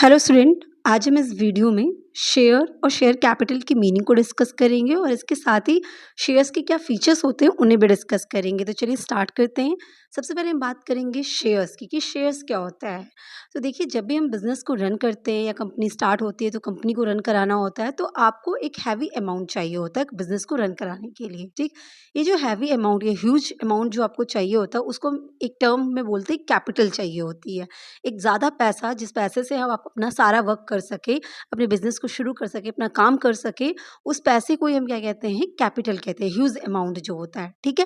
Hello student, आज हम इस वीडियो में शेयर और शेयर कैपिटल की मीनिंग को डिस्कस करेंगे और इसके साथ ही शेयर्स के क्या फीचर्स होते हैं उन्हें भी डिस्कस करेंगे। तो चलिए स्टार्ट करते हैं। सबसे पहले हम बात करेंगे शेयर्स की कि शेयर्स क्या होता है। तो देखिए, जब भी हम बिजनेस को रन करते हैं या कंपनी स्टार्ट होती है तो कंपनी को रन कराना होता है, तो आपको एक हैवी अमाउंट चाहिए होता है बिजनेस को रन कराने के लिए। ठीक, ये जो हैवी अमाउंट, ये ह्यूज अमाउंट जो आपको चाहिए होता है, उसको हम एक टर्म में बोलते हैं कैपिटल चाहिए होती है। एक ज़्यादा पैसा, जिस पैसे से हम आप अपना सारा वर्क कर सके, अपने बिजनेस को शुरू कर सके, अपना काम कर सके, उस पैसे को ही हम क्या कहते हैं, कैपिटल कहते हैं, ह्यूज अमाउंट जो होता है। ठीक है,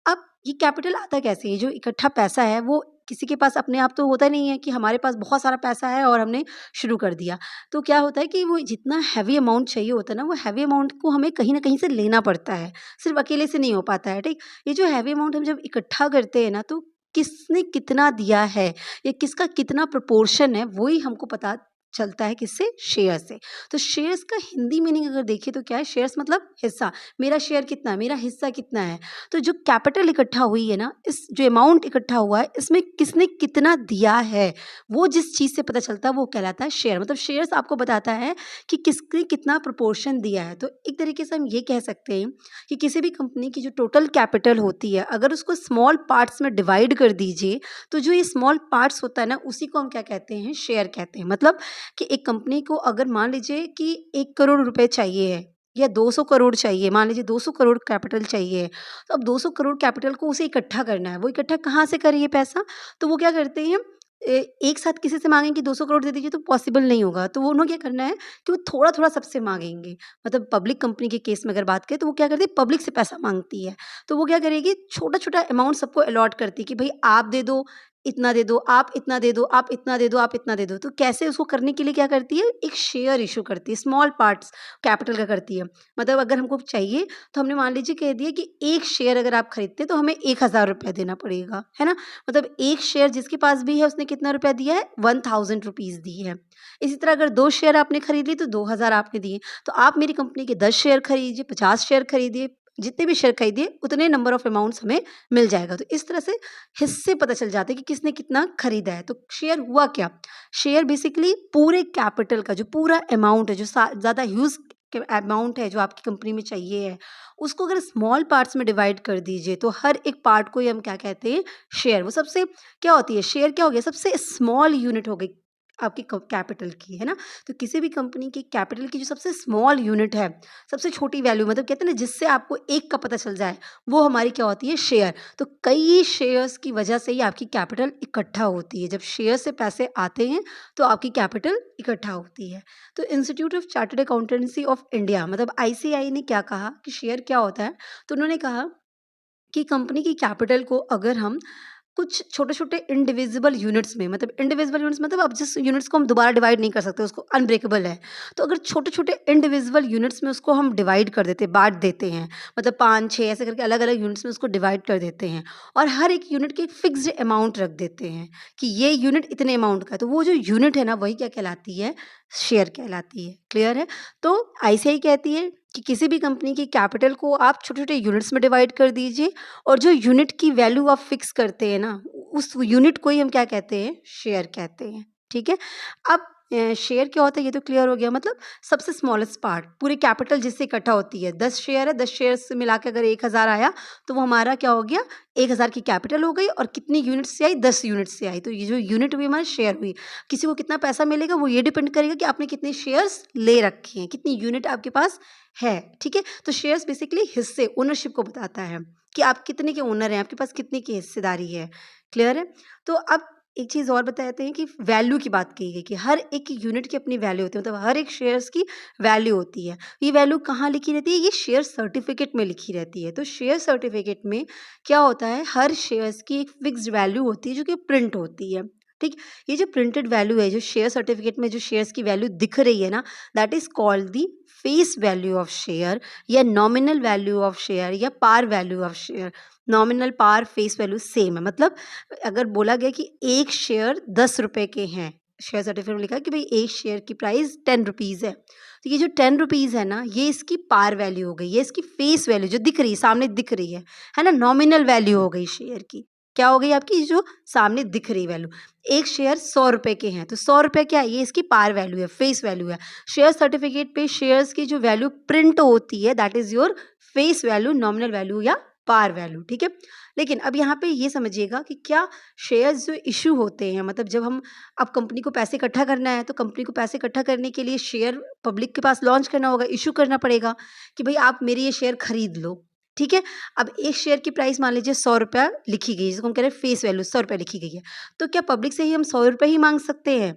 अब ये कैपिटल आता कैसे है? जो इकट्ठा पैसा है वो किसी के पास अपने आप तो होता नहीं है कि हमारे पास बहुत सारा पैसा है और हमने शुरू कर दिया। तो क्या होता है कि वो जितना हैवी अमाउंट चाहिए होता है ना, वो हैवी अमाउंट को हमें कहीं ना कहीं से लेना पड़ता है, सिर्फ अकेले से नहीं हो पाता है। ठीक, ये जो हैवी अमाउंट हम जब इकट्ठा करते हैं ना, तो किसने कितना दिया है या किसका कितना प्रोपोर्शन है, वही हमको पता चलता है। किससे? शेयर से। तो शेयर्स का हिंदी मीनिंग अगर देखिए तो क्या है? शेयर्स मतलब हिस्सा। मेरा शेयर कितना है, मेरा हिस्सा कितना है। तो जो कैपिटल इकट्ठा हुई है ना, इस जो अमाउंट इकट्ठा हुआ है, इसमें किसने कितना दिया है, वो जिस चीज़ से पता चलता है वो कहलाता है शेयर। मतलब शेयर्स आपको बताता है कि किसने कितना प्रोपोर्शन दिया है। तो एक तरीके से हम ये कह सकते हैं कि किसी भी कंपनी की जो टोटल कैपिटल होती है, अगर उसको स्मॉल पार्ट्स में डिवाइड कर दीजिए, तो जो ये स्मॉल पार्ट्स होता है ना, उसी को हम क्या कहते हैं? शेयर कहते हैं। मतलब कि एक कंपनी को अगर मान लीजिए कि 1 करोड़ रुपए चाहिए है या 200 करोड़ चाहिए, मान लीजिए 200 करोड़ कैपिटल चाहिए है, तो अब 200 करोड़ कैपिटल को उसे इकट्ठा करना है। वो इकट्ठा कहाँ से करे ये पैसा? तो वो क्या करते हैं, एक साथ किसी से माँगेंगे कि 200 करोड़ दे दीजिए, तो पॉसिबल नहीं होगा। तो वो उन्हें क्या करना है कि वो थोड़ा-थोड़ा सबसे माँगेंगे। मतलब पब्लिक कंपनी के केस में अगर बात करें, तो वो क्या करती है, पब्लिक से पैसा माँगती है। तो वो क्या करेगी, छोटा-छोटा अमाउंट सबको अलॉट करती है कि भई आप दे दो, इतना दे दो, आप इतना दे दो, आप इतना दे दो, आप इतना दे दो। तो कैसे उसको करने के लिए क्या करती है, एक शेयर इश्यू करती है, स्मॉल पार्ट्स कैपिटल का करती है। मतलब अगर हमको चाहिए, तो हमने मान लीजिए कह दिया कि 1 शेयर अगर आप खरीदते हैं तो हमें ₹1000 देना पड़ेगा, है ना? मतलब 1 शेयर जिसके पास भी है उसने कितना रुपया दिया है? ₹1000 दी है। इसी तरह अगर 2 शेयर आपने खरीद लिए तो 2000 आपने दिए। तो आप मेरी कंपनी के 10 शेयर खरीदिए, 50 शेयर खरीदिए, जितने भी शेयर खरीदिए उतने नंबर ऑफ अमाउंट्स हमें मिल जाएगा। तो इस तरह से हिस्से पता चल जाते हैं कि किसने कितना खरीदा है। तो शेयर हुआ क्या? शेयर बेसिकली पूरे कैपिटल का जो पूरा अमाउंट है, जो ज़्यादा ह्यूज के अमाउंट है जो आपकी कंपनी में चाहिए है, उसको अगर स्मॉल पार्ट्स में डिवाइड कर दीजिए, तो हर एक पार्ट को ही हम क्या कहते हैं? शेयर। वो सबसे क्या होती है? शेयर क्या हो गया? सबसे स्मॉल यूनिट हो गई आपकी कैपिटल की, है ना? तो किसी भी कंपनी की कैपिटल की जो सबसे स्मॉल यूनिट है, सबसे छोटी वैल्यू, मतलब कहते हैं ना, जिससे आपको एक का पता चल जाए, वो हमारी क्या होती है? शेयर। तो कई शेयर्स की वजह से ही आपकी कैपिटल इकट्ठा होती है। जब शेयर से पैसे आते हैं तो आपकी कैपिटल इकट्ठा होती है। तो institute of chartered accountancy of India, मतलब आईसीआई ने क्या कहा कि शेयर क्या होता है? तो उन्होंने कहा कि कंपनी की कैपिटल को अगर हम कुछ छोटे-छोटे इंडिविजिबल यूनिट्स में, मतलब इंडिविजिबल यूनिट्स मतलब अब जिस यूनिट्स को हम दोबारा डिवाइड नहीं कर सकते, उसको अनब्रेकेबल है। तो अगर छोटे-छोटे इंडिविजिबल यूनिट्स में उसको हम डिवाइड कर देते हैं, बाँट देते हैं, मतलब 5-6 ऐसे करके अलग-अलग यूनिट्स में उसको डिवाइड कर देते हैं और हर एक यूनिट की एक फिक्स्ड अमाउंट रख देते हैं कि ये यूनिट इतने अमाउंट का है। तो वो जो यूनिट है ना, वही क्या कहलाती है? शेयर कहलाती है। क्लियर है? तो आईसीआई कहती है कि किसी भी कंपनी की कैपिटल को आप छोटे-छोटे यूनिट्स में डिवाइड कर दीजिए और जो यूनिट की वैल्यू आप फिक्स करते हैं ना, उस यूनिट को ही हम क्या कहते हैं? शेयर कहते हैं। ठीक है? अब शेयर क्या होता है ये तो क्लियर हो गया। मतलब सबसे स्मॉलेस्ट पार्ट पूरी कैपिटल जिससे इकट्ठा होती है। 10 शेयर है, 10 शेयर से मिला के अगर 1000 आया, तो वो हमारा क्या हो गया? 1000 की कैपिटल हो गई और कितनी यूनिट से आई? 10 यूनिट से आई। तो ये जो यूनिट हुई हमारी शेयर हुई। किसी को कितना पैसा मिलेगा वो ये डिपेंड करेगा कि आपने कितने शेयर्स ले रखे हैं, कितनी यूनिट आपके पास है। ठीक है? तो शेयर्स बेसिकली हिस्से, ओनरशिप को बताता है कि आप कितने के ओनर हैं, आपके पास कितने की हिस्सेदारी है। क्लियर है? तो अब एक चीज़ और बताते हैं कि वैल्यू की बात की गई कि हर एक यूनिट की अपनी वैल्यू होती है, मतलब हर एक शेयर्स की वैल्यू होती है। ये वैल्यू कहाँ लिखी रहती है? ये शेयर सर्टिफिकेट में लिखी रहती है। तो शेयर सर्टिफिकेट में क्या होता है? हर शेयर्स की एक फिक्स्ड वैल्यू होती है जो कि प्रिंट होती है। ठीक? ये जो प्रिंटेड वैल्यू है, जो शेयर सर्टिफिकेट में जो शेयर्स की वैल्यू दिख रही है ना, that is called the face value of share या नॉमिनल वैल्यू ऑफ शेयर या par value of share. Nominal, par, face value same है। मतलब अगर बोला गया कि एक शेयर 10 रुपए के हैं, शेयर सर्टिफिकेट में लिखा है कि भाई एक शेयर की प्राइस 10 रुपीज़ है, तो ये जो 10 रुपीज़ है ना, ये इसकी पार वैल्यू हो गई, ये इसकी फेस वैल्यू जो दिख रही है, सामने दिख रही है ना, नॉमिनल वैल्यू हो गई शेयर की। क्या हो गई आपकी जो सामने दिख रही वैल्यू। एक शेयर 100 रुपए के हैं तो 100 रुपए क्या है, ये इसकी पार वैल्यू है, फेस वैल्यू है। शेयर सर्टिफिकेट पे शेयर्स की जो वैल्यू प्रिंट होती है that is your face value, nominal value या पार वैल्यू, ठीक है। लेकिन अब यहाँ पे ये समझिएगा कि क्या शेयर्स जो इशू होते हैं, मतलब जब हम, अब कंपनी को पैसे इकट्ठा करना है तो कंपनी को पैसे इकट्ठा करने के लिए शेयर पब्लिक के पास लॉन्च करना होगा, इशू करना पड़ेगा कि भाई आप मेरे ये शेयर खरीद लो, ठीक है। अब एक शेयर की प्राइस मान लीजिए 100 रुपया लिखी गई है, जिसको हम कह रहे हैं फेस वैल्यू 100 रुपया लिखी गई है, तो क्या पब्लिक से ही हम 100 रुपये ही मांग सकते हैं?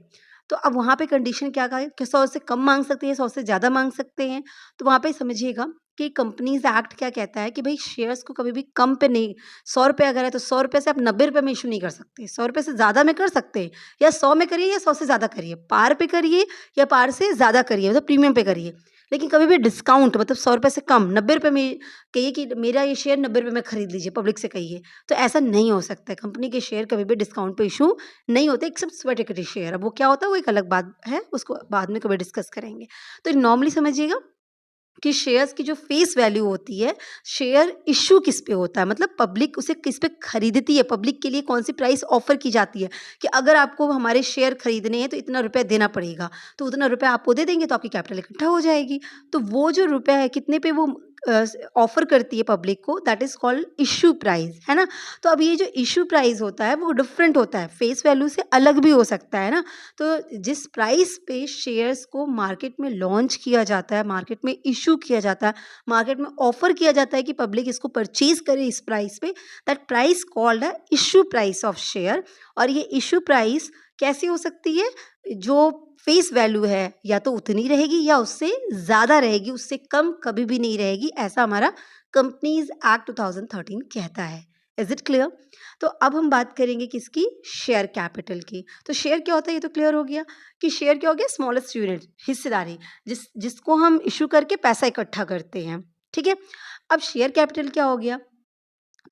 तो अब वहाँ पे कंडीशन क्या कहा है कि 100 से कम मांग सकते हैं, 100 से ज़्यादा मांग सकते हैं। तो वहाँ पे समझिएगा कि कंपनीज एक्ट क्या कहता है कि भाई शेयर्स को कभी भी कम पे नहीं, 100 रुपये अगर है तो 100 रुपये से आप 90 रुपये में इशू नहीं कर सकते, 100 रुपये से ज़्यादा में कर सकते हैं, या 100 में करिए या 100 से ज़्यादा करिए, पार पे करिए या पार से ज़्यादा करिए, मतलब प्रीमियम पे करिए। लेकिन कभी भी डिस्काउंट, मतलब 100 रुपये से कम 90 रुपये में कहिए कि मेरा ये शेयर 90 रुपये में खरीद लीजिए, पब्लिक से कहिए, तो ऐसा नहीं हो सकता है। कंपनी के शेयर कभी भी डिस्काउंट पे इशू नहीं होते एक्सेप्ट स्वेट इक्विटी शेयर। अब वो क्या होता है वो एक अलग बात है, उसको बाद में कभी डिस्कस करेंगे। तो नॉर्मली समझिएगा कि शेयर्स की जो फेस वैल्यू होती है, शेयर इश्यू किस पे होता है, मतलब पब्लिक उसे किस पे खरीदती है, पब्लिक के लिए कौन सी प्राइस ऑफर की जाती है कि अगर आपको हमारे शेयर खरीदने हैं तो इतना रुपया देना पड़ेगा, तो उतना रुपया आपको दे देंगे तो आपकी कैपिटल इकट्ठा हो जाएगी। तो वो जो रुपया है कितने पे वो ऑफर करती है पब्लिक को, that is called issue price, है ना। तो अब ये जो इश्यू प्राइस होता है वो डिफरेंट होता है, फेस वैल्यू से अलग भी हो सकता है ना। तो जिस प्राइस पे शेयर्स को मार्केट में लॉन्च किया जाता है, मार्केट में इशू किया जाता है, मार्केट में ऑफर किया जाता है कि पब्लिक इसको परचेज करे इस प्राइस पे, दैट प्राइस कॉल्ड है इशू प्राइस ऑफ शेयर। और ये इशू प्राइस कैसी हो सकती है, जो फेस वैल्यू है या तो उतनी रहेगी या उससे ज़्यादा रहेगी, उससे कम कभी भी नहीं रहेगी, ऐसा हमारा कंपनीज एक्ट 2013 कहता है। Is it clear? तो अब हम बात करेंगे किसकी, शेयर कैपिटल की। तो शेयर क्या होता है ये तो क्लियर हो गया कि शेयर क्या हो गया, स्मॉलेस्ट यूनिट, हिस्सेदारी, जिसको हम इशू करके पैसा इकट्ठा करते हैं, ठीक है। अब शेयर कैपिटल क्या हो गया,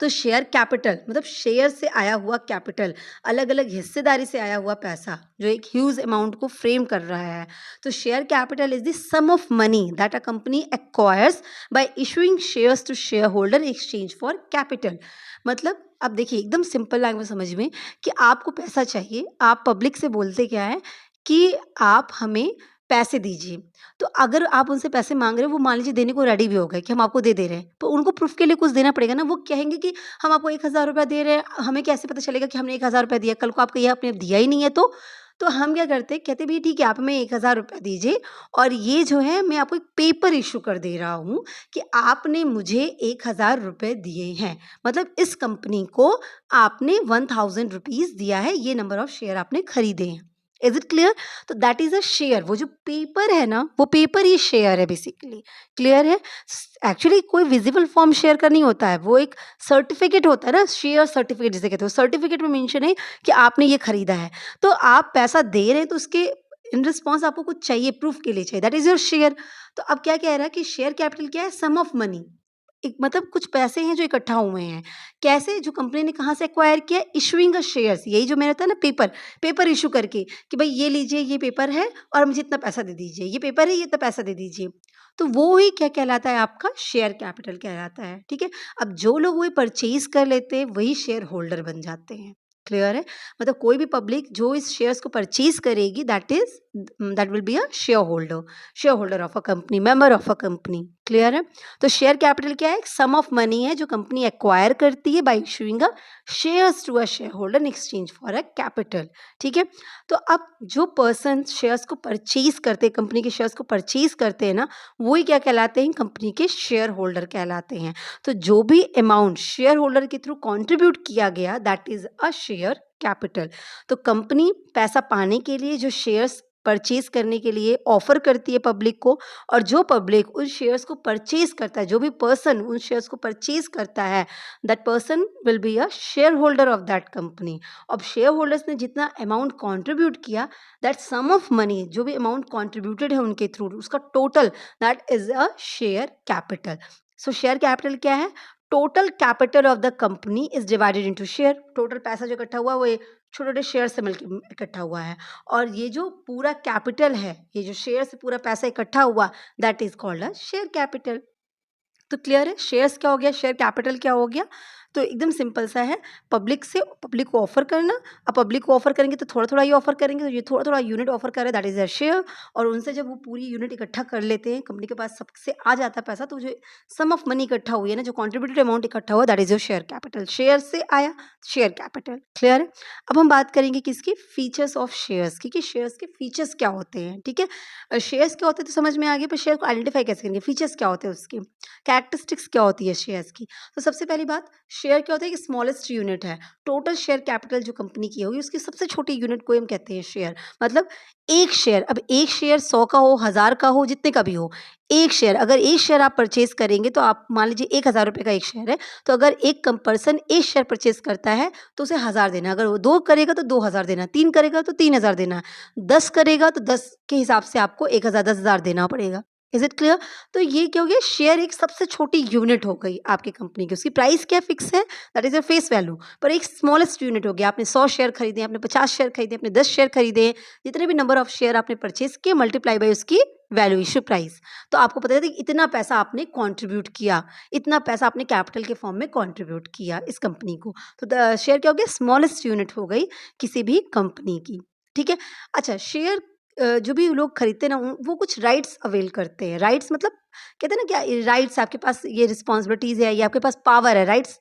तो शेयर कैपिटल मतलब शेयर से आया हुआ कैपिटल, अलग अलग हिस्सेदारी से आया हुआ पैसा जो एक ह्यूज अमाउंट को फ्रेम कर रहा है। तो share capital is the sum of money that a company acquires by issuing shares to share holder exchange for capital. मतलब अब देखिए एकदम सिंपल लैंग्वेज समझ में कि आपको पैसा चाहिए, आप पब्लिक से बोलते क्या है कि आप हमें पैसे दीजिए। तो अगर आप उनसे पैसे मांग रहे हो, वो मान लीजिए देने को रेडी भी हो गए कि हम आपको दे रहे हैं, तो उनको प्रूफ के लिए कुछ देना पड़ेगा ना। वो कहेंगे कि हम आपको 1000 रुपया दे रहे हैं, हमें कैसे पता चलेगा कि हमने 1000 रुपया दिया, कल को आप कहिए आपने दिया ही नहीं है तो हम क्या करते, कहते भैया ठीक है आप हमें 1000 रुपया दीजिए और ये जो है मैं आपको एक पेपर इशू कर दे रहा हूँ कि आपने मुझे 1000 रुपये दिए हैं, मतलब इस कंपनी को आपने 1000 रुपीज़ दिया है, ये नंबर ऑफ शेयर आपने खरीदे हैं। Is it clear? तो दैट इज अ शेयर, वो जो पेपर है ना वो पेपर ही शेयर है बेसिकली। क्लियर है? एक्चुअली कोई विजिबल फॉर्म शेयर का नहीं होता है, वो एक सर्टिफिकेट होता है ना, शेयर सर्टिफिकेट जिसे कहते हो। सर्टिफिकेट में मेंशन है कि आपने ये खरीदा है, तो आप पैसा दे रहे हैं तो उसके इन रिस्पॉन्स आपको कुछ चाहिए, प्रूफ के लिए चाहिए, दैट इज योर शेयर। तो अब क्या कह रहा है कि शेयर कैपिटल क्या है, सम ऑफ मनी, एक मतलब कुछ पैसे हैं जो इकट्ठा हुए हैं। कैसे, जो कंपनी ने कहाँ से एक्वायर किया, इशूइंग अ शेयर्स, यही जो मैंने बताया ना पेपर, पेपर इशू करके कि भाई ये लीजिए ये पेपर है और मुझे इतना पैसा दे दीजिए, ये पेपर है ये इतना पैसा दे दीजिए। तो वो ही क्या कहलाता है, आपका शेयर कैपिटल कहलाता है, ठीक है। अब जो लोग वही परचेज कर लेते हैं वही शेयर होल्डर बन जाते हैं। क्लियर है? मतलब कोई भी पब्लिक जो इस शेयर्स को परचेज करेगी that will be a share holder of a company, member of a company. Clear है? तो शेयर कैपिटल क्या है, सम ऑफ मनी है जो कंपनी एक्वायर करती है by issuing a shares to a share holder in exchange for a capital, ठीक है। तो अब जो पर्सन शेयर्स को परचेज करते हैं, कंपनी के शेयर्स को परचेज करते हैं ना, वही क्या कहलाते हैं, कंपनी के शेयर होल्डर कहलाते हैं। तो जो भी अमाउंट शेयर होल्डर के थ्रू कंट्रीब्यूट किया गया that is a share capital. तो कंपनी पैसा पाने के लिए जो शेयर्स परचेज करने के लिए ऑफर करती है पब्लिक को, और जो पब्लिक उन शेयर्स को परचेज करता है, जो भी पर्सन उन शेयर्स को परचेज करता है, that person will be a share holder of that company. अब शेयर होल्डर्स ने जितना अमाउंट कंट्रीब्यूट किया, दैट सम ऑफ मनी, जो भी अमाउंट कंट्रीब्यूटेड है उनके थ्रू, उसका total, that is a share capital. So share capital क्या है, total capital of the company is divided into share. Total पैसा जो इकट्ठा हुआ वो छोटे छोटे शेयर से मिलकर इकट्ठा हुआ है, और ये जो पूरा कैपिटल है, ये जो शेयर से पूरा पैसा इकट्ठा हुआ, that is called a share capital. तो क्लियर है, शेयर्स क्या हो गया, शेयर कैपिटल क्या हो गया। तो एकदम सिंपल सा है, पब्लिक को ऑफर करना। अब पब्लिक को ऑफर करेंगे तो थोड़ा-थोड़ा ही ऑफर करेंगे, तो ये थोड़ा-थोड़ा यूनिट ऑफर कर रहे हैं, दैट इज़ अ शेयर। और उनसे जब वो पूरी यूनिट इकट्ठा कर लेते हैं, कंपनी के पास सबसे आ जाता है पैसा, तो जो सम ऑफ मनी इकट्ठा हुई है ना, जो कंट्रीब्यूटेड अमाउंट इकट्ठा हुआ, that is your share capital. Share से आया शेयर कैपिटल, क्लियर है? अब हम बात करेंगे किसकी, फीचर्स ऑफ शेयर्स की, कि शेयर्स के फीचर्स क्या होते हैं, ठीक है? शेयर्स क्या होते हैं तो समझ में आ गया, पर शेयर को आइडेंटिफाई कैसे करेंगे, फीचर्स क्या होते हैं उसके, कैरेक्टरिस्टिक्स क्या होती है शेयर्स की। तो सबसे पहली बात, शेयर क्या होता है कि स्मॉलेस्ट यूनिट है, टोटल शेयर कैपिटल जो कंपनी की होगी उसकी सबसे छोटी यूनिट को हम कहते हैं शेयर। मतलब एक शेयर, अब एक शेयर 100 का हो, 1000 का हो, जितने का भी हो, एक शेयर, अगर एक शेयर आप परचेज करेंगे तो आप मान लीजिए 1000 रुपये का एक शेयर है, तो अगर एक कम पर्सन एक शेयर परचेज करता है तो उसे 1000 देना, अगर वो 2 करेगा तो 2000 देना, 3 करेगा तो 3000 देना, 10 करेगा तो 10 के हिसाब से आपको 1000 10,000 देना पड़ेगा। Is it clear? तो ये क्या हो गया, शेयर एक सबसे छोटी यूनिट हो गई आपकी कंपनी की, उसकी प्राइस क्या फिक्स है, that is your face value, पर एक स्मॉलेस्ट यूनिट हो गया। आपने 100 शेयर खरीदे, आपने 50 शेयर खरीदे, आपने 10 शेयर खरीदे, जितने भी नंबर ऑफ शेयर आपने परचेज किए मल्टीप्लाई बाय उसकी वैल्यू, इश्यू प्राइस। तो आपको पता है कि इतना पैसा आपने कंट्रीब्यूट किया, इतना पैसा आपने कैपिटल के फॉर्म में कंट्रीब्यूट किया इस कंपनी को। तो द शेयर क्या हो गया, स्मॉलेस्ट यूनिट हो गई किसी भी कंपनी की, ठीक है? अच्छा, शेयर जो भी लोग खरीदते हैं ना, वो कुछ राइट्स अवेल करते हैं। राइट्स मतलब कहते हैं ना, क्या राइट्स, आपके पास ये रिस्पॉन्सिबिलिटीज़ है, ये आपके पास पावर है। राइट्स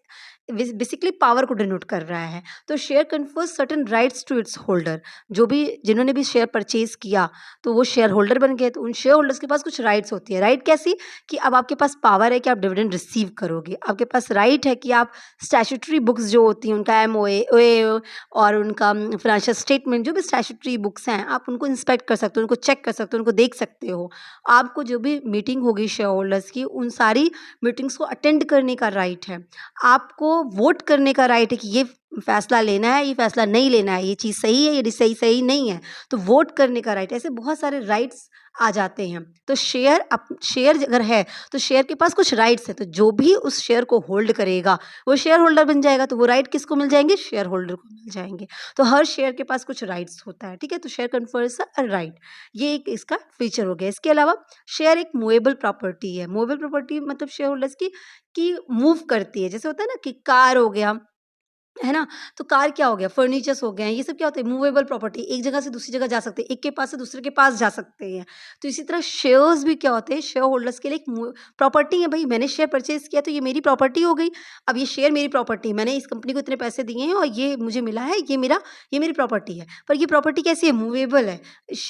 बेसिकली पावर को डिनोट कर रहा है। तो share confers certain rights to its holder. जो भी, जिन्होंने भी शेयर परचेज किया तो वो शेयर होल्डर बन गए, तो उन शेयर होल्डर्स के पास कुछ राइट्स होती है। राइट कैसी, कि अब आपके पास पावर है कि आप डिविडेंड रिसीव करोगे, आपके पास राइट है कि आप स्टैट्यूटरी बुक्स जो होती हैं, उनका एमओए ओए और उनका फाइनेंशियल स्टेटमेंट, जो भी स्टैट्यूटरी बुक्स हैं, आप उनको इंस्पेक्ट कर सकते हो, उनको चेक कर सकते हो, उनको देख सकते हो। आपको जो भी मीटिंग होगी शेयर होल्डर्स की, उन सारी मीटिंग्स को अटेंड करने का राइट है। आपको वोट करने का राइट है कि ये फैसला लेना है, ये फैसला नहीं लेना है, ये चीज़ सही है, ये सही नहीं है, तो वोट करने का राइट। ऐसे बहुत सारे राइट्स आ जाते हैं। तो शेयर अगर है तो शेयर के पास कुछ राइट्स हैं, तो जो भी उस शेयर को होल्ड करेगा वो शेयर होल्डर बन जाएगा, तो वो राइट किसको मिल जाएंगे, शेयर होल्डर को मिल जाएंगे। तो हर शेयर के पास कुछ राइट्स होता है, ठीक है? तो शेयर कन्फर्स अ राइट, ये एक इसका फीचर हो गया। इसके अलावा शेयर एक मूवेबल प्रॉपर्टी है। मूवेबल प्रॉपर्टी मतलब शेयर होल्डर्स की मूव करती है। जैसे होता है ना कि कार हो गया, है ना? तो कार क्या हो गया, फर्नीचर्स हो गए हैं, ये सब क्या होता है, मूवेबल प्रॉपर्टी, एक जगह से दूसरी जगह जा सकते हैं, एक के पास से दूसरे के पास जा सकते हैं। तो इसी तरह शेयर्स भी क्या होते हैं, शेयर होल्डर्स के लिए एक प्रॉपर्टी है। भाई मैंने शेयर परचेज किया तो ये मेरी प्रॉपर्टी हो गई। अब ये शेयर मेरी प्रॉपर्टी है, मैंने इस कंपनी को इतने पैसे दिए हैं और ये मुझे मिला है, ये मेरी प्रॉपर्टी है। पर ये प्रॉपर्टी कैसी है, मूवेबल है।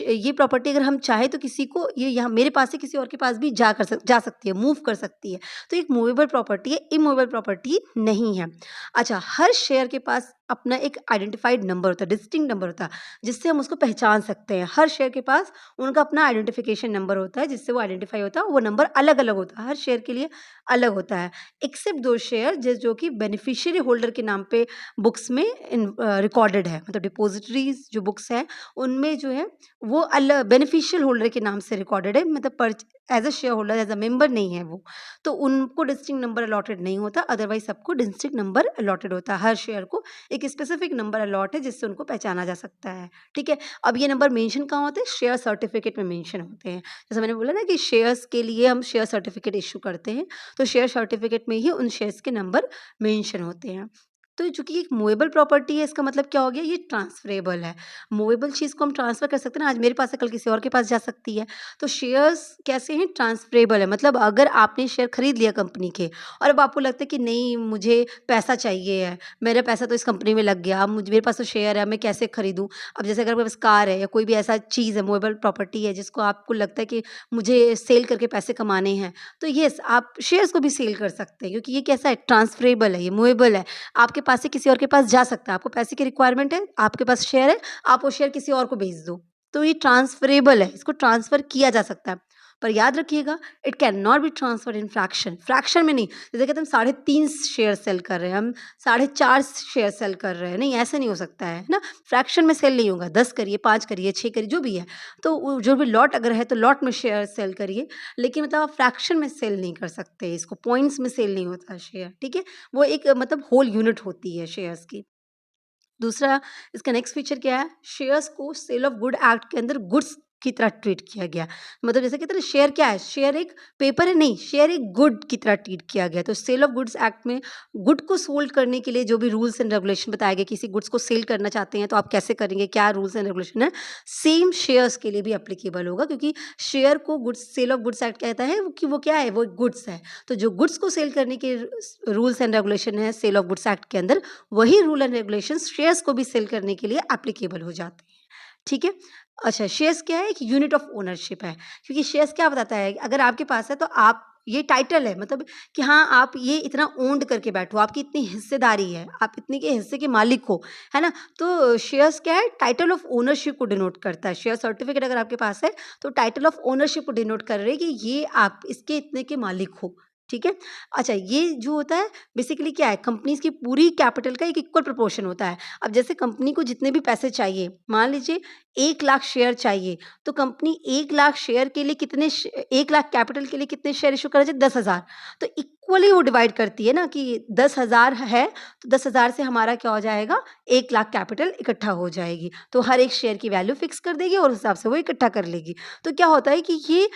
ये प्रॉपर्टी अगर हम चाहें तो किसी को, ये यहाँ मेरे पास से किसी और के पास भी जा सकती है, मूव कर सकती है। तो एक मूवेबल प्रॉपर्टी है, इमूवेबल प्रॉपर्टी नहीं है। अच्छा, हर शेयर के पास अपना एक आइडेंटिफाइड नंबर होता है, डिस्टिंक्ट नंबर होता है, जिससे हम उसको पहचान सकते हैं। हर शेयर के पास उनका अपना आइडेंटिफिकेशन नंबर होता है, जिससे वो आइडेंटिफाई होता है। वो नंबर अलग-अलग होता है, हर शेयर के लिए अलग होता है। एक्सेप्ट दो शेयर जो कि बेनिफिशियरी होल्डर के नाम पे बुक्स में रिकॉर्डेड है, मतलब डिपॉजिटरीज जो बुक्स हैं, उनमें जो है वो अलग बेनिफिशियल होल्डर के नाम से रिकॉर्डेड है, मतलब as a share holder, as a member नहीं है वो। तो उनको डिस्टिंक्ट नंबर अलॉटेड नहीं होता, अदरवाइज सबको डिस्टिंक्ट नंबर अलॉटेड होता है। हर शेयर को एक स्पेसिफिक नंबर अलॉट है, जिससे उनको पहचाना जा सकता है, ठीक है? अब ये नंबर मेंशन कहाँ होते हैं, शेयर सर्टिफिकेट में मेंशन होते हैं। जैसे मैंने बोला ना कि शेयर्स के लिए हम शेयर सर्टिफिकेट इश्यू करते हैं, तो शेयर सर्टिफिकेट में ही उन शेयर्स के नंबर मेंशन होते हैं। तो चूंकि एक मूवेबल प्रॉपर्टी है, इसका मतलब क्या हो गया, ये ट्रांसफरेबल है। मूवेबल चीज़ को हम ट्रांसफर कर सकते हैं ना, आज मेरे पास है कल किसी और के पास जा सकती है। तो शेयर्स कैसे हैं, ट्रांसफरेबल है। मतलब अगर आपने शेयर खरीद लिया कंपनी के, और अब आपको लगता है कि नहीं, मुझे पैसा चाहिए है, मेरा पैसा तो इस कंपनी में लग गया, अब मुझे, मेरे पास तो शेयर है, मैं कैसे खरीदूँ? अब जैसे अगर मेरे पास कार है या कोई भी ऐसा चीज़ है, मूवेबल प्रॉपर्टी है, जिसको आपको लगता है कि मुझे सेल करके पैसे कमाने हैं, तो येस, आप शेयर्स को भी सेल कर सकते हैं, क्योंकि ये कैसा है, ट्रांसफरेबल है, ये मूवेबल है। आपके पास से किसी और के पास जा सकता है, आपको पैसे की रिक्वायरमेंट है, आपके पास शेयर है, आप वो शेयर किसी और को बेच दो। तो ये ट्रांसफरेबल है, इसको ट्रांसफ़र किया जा सकता है। पर याद रखिएगा, it can not be transferred in fraction, fraction में नहीं। जैसे कहते हैं हम 3.5 शेयर सेल कर रहे हैं, हम 4.5 शेयर सेल कर रहे हैं, नहीं, ऐसा नहीं हो सकता है ना? फ्रैक्शन में सेल नहीं होगा, 10 करिए, 5 करिए, 6 करिए, जो भी है। तो वो जो भी लॉट अगर है तो लॉट में शेयर सेल करिए, लेकिन मतलब आप फ्रैक्शन में सेल नहीं कर सकते, इसको पॉइंट्स में सेल नहीं होता शेयर, ठीक है? वो एक मतलब होल यूनिट होती है शेयर्स की। दूसरा, इसका नेक्स्ट फीचर क्या है, शेयर्स को सेल ऑफ गुड एक्ट के अंदर गुड्स की तरह ट्रीट किया गया। मतलब जैसे कहते हैं ना शेयर क्या है? शेयर एक पेपर है नहीं, शेयर एक गुड की तरह ट्रीट किया गया। तो सेल ऑफ गुड्स एक्ट में गुड को सोल्ड करने के लिए जो भी रूल्स एंड रेगुलेशन बताए गए, किसी गुड्स को सेल करना चाहते हैं तो आप कैसे करेंगे, क्या रूल्स एंड रेगुलेशन है, सेम शेयर्स के लिए भी एप्लीकेबल होगा क्योंकि शेयर को goods sale of goods act कहता है कि वो क्या है, वो गुड्स है। तो जो गुड्स को सेल करने के रूल्स एंड रेगुलेशन है सेल ऑफ गुड्स एक्ट के अंदर, वही रूल एंड रेगुलेशन शेयर्स को भी सेल करने के लिए एप्लीकेबल हो जाते हैं। ठीक है। अच्छा, शेयर्स क्या है? एक यूनिट ऑफ ओनरशिप है, क्योंकि शेयर्स क्या बताता है, अगर आपके पास है तो आप ये टाइटल है, मतलब कि हाँ आप ये इतना ओन्ड करके बैठो, आपकी इतनी हिस्सेदारी है, आप इतने के हिस्से के मालिक हो, है ना? तो शेयर्स क्या है? टाइटल ऑफ ओनरशिप को डिनोट करता है। शेयर सर्टिफिकेट अगर आपके पास है तो टाइटल ऑफ ओनरशिप को डिनोट कर रही है कि ये आप इसके इतने के मालिक हो। ठीक है। अच्छा, ये जो होता है बेसिकली क्या है, कंपनीज की पूरी कैपिटल का एक इक्वल प्रोपोर्शन होता है। अब जैसे कंपनी को जितने भी पैसे चाहिए, मान लीजिए 1,00,000 शेयर चाहिए, तो कंपनी 1,00,000 शेयर के लिए 1,00,000 कैपिटल के लिए कितने शेयर इश्यू करना चाहिए? 10,000। तो इक्वली वो डिवाइड करती है ना कि 10,000 है तो 10,000 से हमारा क्या हो जाएगा, 1,00,000 कैपिटल इकट्ठा हो जाएगी। तो हर एक शेयर की वैल्यू फिक्स कर देगी और उस हिसाब से वो इकट्ठा कर लेगी। तो क्या होता है कि ये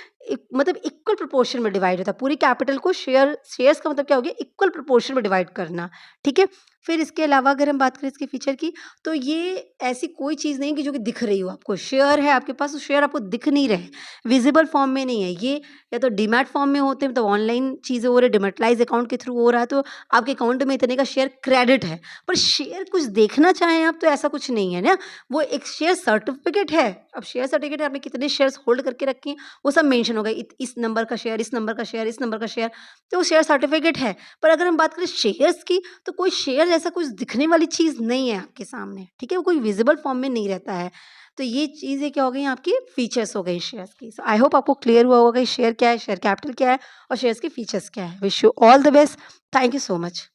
मतलब इक्वल प्रोपोर्शन में डिवाइड होता है। पूरी कैपिटल को शेयर्स का मतलब क्या हो गया, इक्वल प्रोपोर्शन में डिवाइड करना। ठीक है। फिर इसके अलावा अगर हम बात करें इसके फीचर की, तो ये ऐसी कोई चीज़ नहीं कि जो कि दिख रही हो आपको। शेयर है आपके पास, तो शेयर आपको दिख नहीं रहे, विजिबल फॉर्म में नहीं है। ये या तो डीमैट फॉर्म में होते हैं, मतलब ऑनलाइन चीज़ें हो रही है, डिमैटिलाइज अकाउंट के थ्रू हो रहा है, तो आपके अकाउंट में इतने का शेयर क्रेडिट है। पर शेयर कुछ देखना चाहें आप तो ऐसा कुछ नहीं है ना। वो एक शेयर सर्टिफिकेट है। अब शेयर सर्टिफिकेट आपने कितने शेयर्स होल्ड करके रखे हैं, वो सब मेंशन होगा, इस नंबर का शेयर, इस नंबर का शेयर, इस नंबर का शेयर, तो वो शेयर सर्टिफिकेट है। पर अगर हम बात करें शेयर्स की, तो कोई शेयर ऐसा कुछ दिखने वाली चीज़ नहीं है आपके सामने। ठीक है। वो कोई विजिबल फॉर्म में नहीं रहता है। तो ये चीज़ें क्या हो गई, आपकी फीचर्स हो गई शेयर्स की। सो आई होप आपको क्लियर हुआ होगा कि शेयर क्या है, शेयर कैपिटल क्या है और शेयर्स के फीचर्स क्या है। Wish you all the best. Thank you so much.